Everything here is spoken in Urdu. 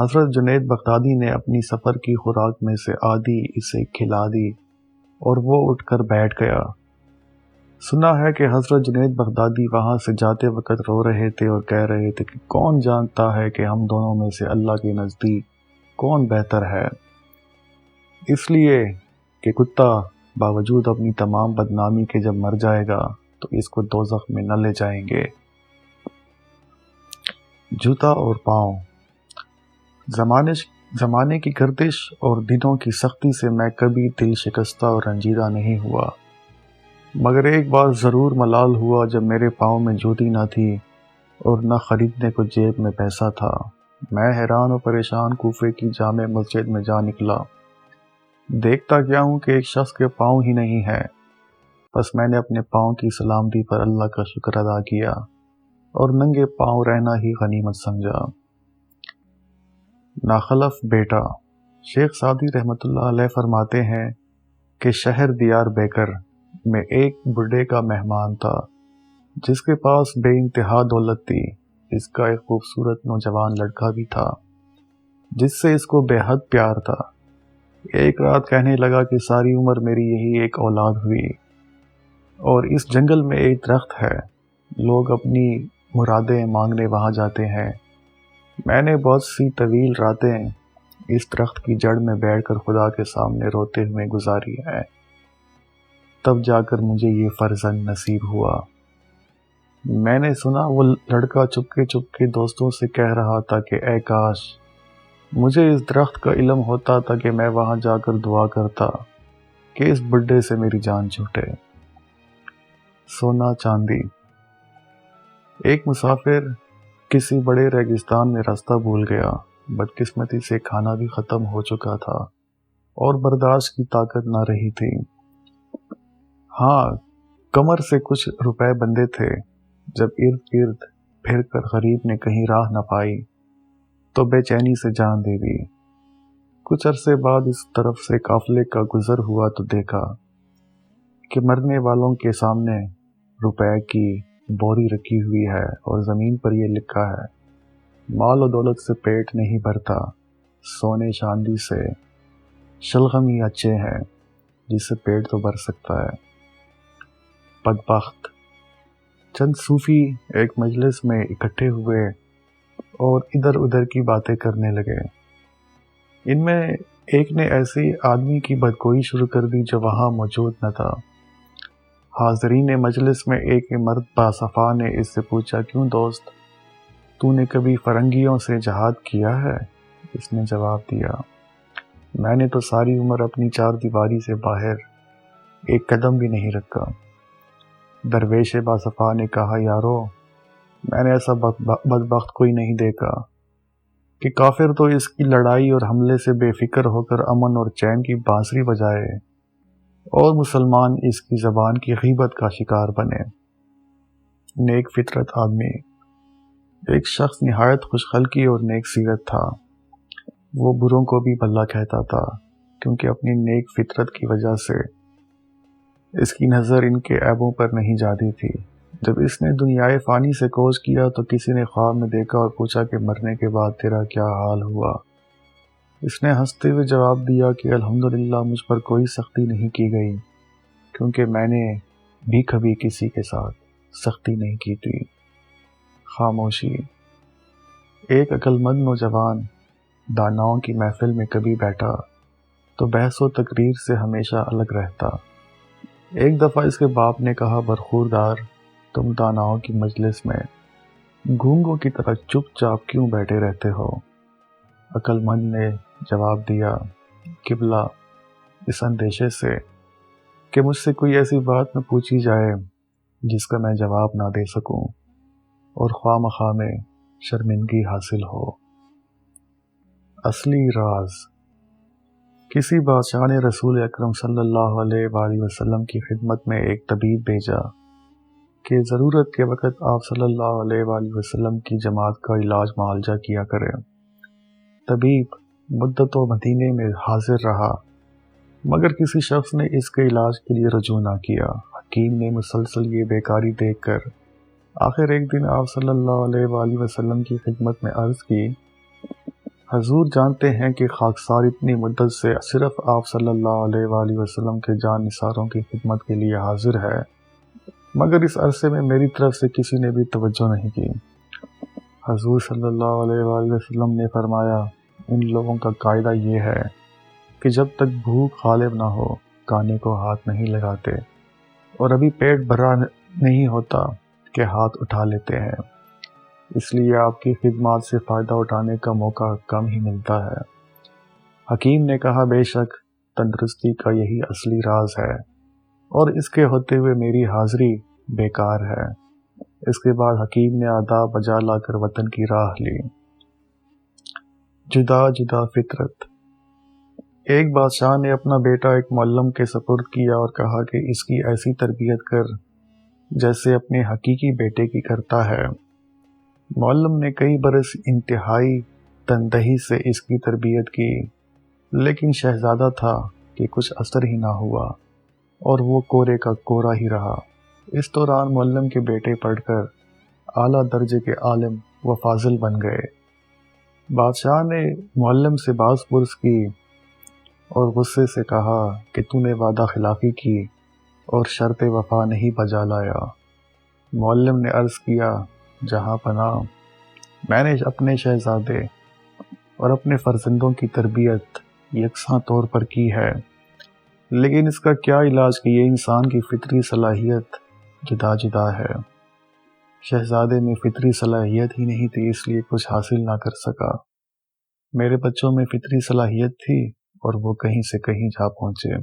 حضرت جنید بغدادی نے اپنی سفر کی خوراک میں سے آدھی اسے کھلا دی اور وہ اٹھ کر بیٹھ گیا۔ سنا ہے کہ حضرت جنید بغدادی وہاں سے جاتے وقت رو رہے تھے اور کہہ رہے تھے کہ کون جانتا ہے کہ ہم دونوں میں سے اللہ کے نزدیک کون بہتر ہے، اس لیے کہ کتا باوجود اپنی تمام بدنامی کے جب مر جائے گا تو اس کو دوزخ میں نہ لے جائیں گے۔ جوتا اور پاؤں۔ زمانے کی گردش اور دنوں کی سختی سے میں کبھی دل شکستہ اور رنجیدہ نہیں ہوا، مگر ایک بار ضرور ملال ہوا جب میرے پاؤں میں جوتی نہ تھی اور نہ خریدنے کو جیب میں پیسہ تھا۔ میں حیران و پریشان کوفے کی جامع مسجد میں جا نکلا۔ دیکھتا کیا ہوں کہ ایک شخص کے پاؤں ہی نہیں ہے۔ بس میں نے اپنے پاؤں کی سلامتی پر اللہ کا شکر ادا کیا اور ننگے پاؤں رہنا ہی غنیمت سمجھا۔ ناخلف بیٹا۔ شیخ سعدی رحمۃ اللہ علیہ فرماتے ہیں کہ شہر دیار بیکر میں ایک بڈھے کا مہمان تھا جس کے پاس بے انتہا دولت تھی۔ اس کا ایک خوبصورت نوجوان لڑکا بھی تھا جس سے اس کو بے حد پیار تھا۔ ایک رات کہنے لگا کہ ساری عمر میری یہی ایک اولاد ہوئی اور اس جنگل میں ایک درخت ہے، لوگ اپنی مرادیں مانگنے وہاں جاتے ہیں۔ میں نے بہت سی طویل راتیں اس درخت کی جڑ میں بیٹھ کر خدا کے سامنے روتے ہوئے گزاری ہے، تب جا کر مجھے یہ فرزند نصیب ہوا۔ میں نے سنا وہ لڑکا چپکے دوستوں سے کہہ رہا تھا کہ اے کاش مجھے اس درخت کا علم ہوتا تھا کہ میں وہاں جا کر دعا کرتا کہ اس بڈھے سے میری جان چھوٹے۔ سونا چاندی۔ ایک مسافر کسی بڑے ریگستان میں راستہ بھول گیا۔ بدقسمتی سے کھانا بھی ختم ہو چکا تھا اور برداشت کی طاقت نہ رہی تھی۔ ہاں، کمر سے کچھ روپے بندے تھے۔ جب ارد گرد پھر کر غریب نے کہیں راہ نہ پائی تو بے چینی سے جان دے دی۔ کچھ عرصے بعد اس طرف سے قافلے کا گزر ہوا تو دیکھا کہ مرنے والوں کے سامنے روپے کی بوری رکھی ہوئی ہے اور زمین پر یہ لکھا ہے، مال و دولت سے پیٹ نہیں بھرتا، سونے چاندی سے شلغم ہی اچھے ہیں، جس سے پیٹ تو بھر سکتا ہے۔ بدبخت۔ چند صوفی ایک مجلس میں اکٹھے ہوئے اور ادھر ادھر کی باتیں کرنے لگے۔ ان میں ایک نے ایسے آدمی کی بدگوئی شروع کر دی جو وہاں موجود نہ تھا۔ حاضرین مجلس میں ایک مرد باصفا نے اس سے پوچھا، کیوں دوست، تو نے کبھی فرنگیوں سے جہاد کیا ہے؟ اس نے جواب دیا، میں نے تو ساری عمر اپنی چار دیواری سے باہر ایک قدم بھی نہیں رکھا۔ درویش باصفا نے کہا، یارو میں نے ایسا بدبخت کوئی نہیں دیکھا کہ کافر تو اس کی لڑائی اور حملے سے بے فکر ہو کر امن اور چین کی بانسری بجائے اور مسلمان اس کی زبان کی غیبت کا شکار بنے۔ نیک فطرت آدمی۔ ایک شخص نہایت خوش خلقی اور نیک سیرت تھا۔ وہ بروں کو بھی بھلا کہتا تھا کیونکہ اپنی نیک فطرت کی وجہ سے اس کی نظر ان کے عیبوں پر نہیں جاتی تھی۔ جب اس نے دنیائے فانی سے کوچ کیا تو کسی نے خواب میں دیکھا اور پوچھا کہ مرنے کے بعد تیرا کیا حال ہوا؟ اس نے ہنستے ہوئے جواب دیا کہ الحمدللہ مجھ پر کوئی سختی نہیں کی گئی کیونکہ میں نے بھی کبھی کسی کے ساتھ سختی نہیں کی تھی۔ خاموشی۔ ایک عقل مند نوجوان داناؤں کی محفل میں کبھی بیٹھا تو بحث و تقریر سے ہمیشہ الگ رہتا۔ ایک دفعہ اس کے باپ نے کہا، برخوردار، تم داناؤں کی مجلس میں گونگوں کی طرح چپ چاپ کیوں بیٹھے رہتے ہو؟ عقل مند نے جواب دیا، قبلہ، اس اندیشے سے کہ مجھ سے کوئی ایسی بات نہ پوچھی جائے جس کا میں جواب نہ دے سکوں اور خواہ مخواہ میں شرمندگی حاصل ہو۔ اصلی راز۔ کسی بادشاہ نے رسول اکرم صلی اللہ علیہ وآلہ وسلم کی خدمت میں ایک طبیب بھیجا کہ ضرورت کے وقت آپ صلی اللہ علیہ وآلہ وسلم کی جماعت کا علاج معالجہ کیا کرے۔ طبیب مدت و مدینے میں حاضر رہا مگر کسی شخص نے اس کے علاج کے لیے رجوع نہ کیا۔ حکیم نے مسلسل یہ بیکاری دیکھ کر آخر ایک دن آپ صلی اللہ علیہ وآلہ وسلم کی خدمت میں عرض کی حضور جانتے ہیں کہ خاکسار اتنی مدت سے صرف آپ صلی اللہ علیہ وآلہ وسلم کے جان نثاروں کی خدمت کے لیے حاضر ہے، مگر اس عرصے میں میری طرف سے کسی نے بھی توجہ نہیں کی۔ حضور صلی اللہ علیہ وآلہ وسلم نے فرمایا، ان لوگوں کا قاعدہ یہ ہے کہ جب تک بھوک غالب نہ ہو کانے کو ہاتھ نہیں لگاتے، اور ابھی پیٹ بھرا نہیں ہوتا کہ ہاتھ اٹھا لیتے ہیں، اس لیے آپ کی خدمات سے فائدہ اٹھانے کا موقع کم ہی ملتا ہے۔ حکیم نے کہا، بے شک تندرستی کا یہی اصلی راز ہے، اور اس کے ہوتے ہوئے میری حاضری بیکار ہے۔ اس کے بعد حکیم نے آداب بجا لا کر وطن کی راہ لی۔ جدا جدا فطرت۔ ایک بادشاہ نے اپنا بیٹا ایک معلم کے سپرد کیا اور کہا کہ اس کی ایسی تربیت کر جیسے اپنے حقیقی بیٹے کی کرتا ہے۔ معلم نے کئی برس انتہائی تندہی سے اس کی تربیت کی، لیکن شہزادہ تھا کہ کچھ اثر ہی نہ ہوا اور وہ کورے کا کورا ہی رہا۔ اس دوران معلم کے بیٹے پڑھ کر اعلیٰ درجے کے عالم و فاضل بن گئے۔ بادشاہ نے معلم سے باز پرس کی اور غصے سے کہا کہ تو نے وعدہ خلافی کی اور شرط وفا نہیں بجا لایا۔ معلم نے عرض کیا، جہاں پناہ، میں نے اپنے شہزادے اور اپنے فرزندوں کی تربیت یکساں طور پر کی ہے، لیکن اس کا کیا علاج کہ یہ انسان کی فطری صلاحیت جدا جدا ہے۔ شہزادے میں فطری صلاحیت ہی نہیں تھی، اس لیے کچھ حاصل نہ کر سکا۔ میرے بچوں میں فطری صلاحیت تھی اور وہ کہیں سے کہیں جا پہنچے۔